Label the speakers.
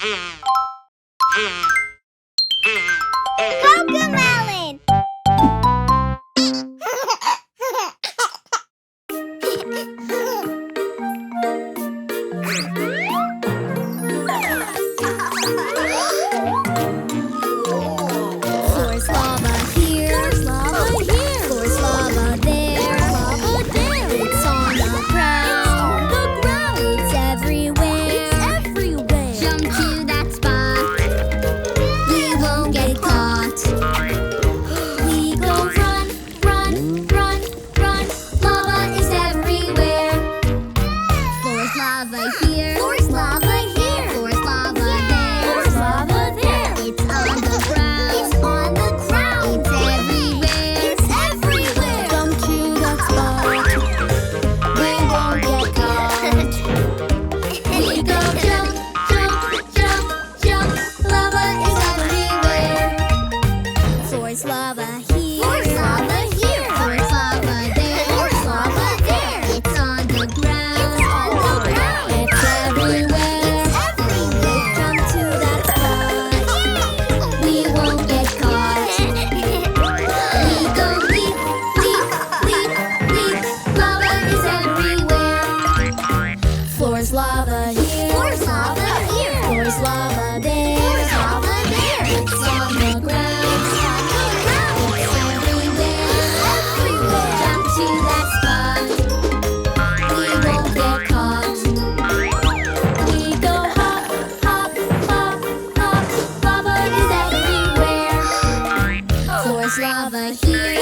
Speaker 1: CoComelon!
Speaker 2: There's lava here. There's lava here. There's lava there. There's lava there. It's on the ground. It's on the ground. It's everywhere. It's everywhere. Jump to that spot. We won't get caught. We go run, run, run, run. Lava is everywhere. There's lava here. There's lava here. There's lava there. There's lava there. It's on the ground. It's on the ground. It's everywhere. It's everywhere. Jump to that spot. We won't get caught. We go jump, jump, jump, jump. Lava is everywhere. There's lava here. There's lava here. There's lava there. There's lava there. It's on the ground. It's on the ground. It's everywhere. It's everywhere. Jump to that spot. We won't get caught. We go leap, leap, leap, leap. Lava is everywhere. There's lava here. There's lava here. There's lava there. There's lava there. It's on the ground. It's on the ground. It's everywhere. It's everywhere. Jump to that spot. We won't get caught. We go hop, hop, hop, hop. Lava is everywhere. There's lava here.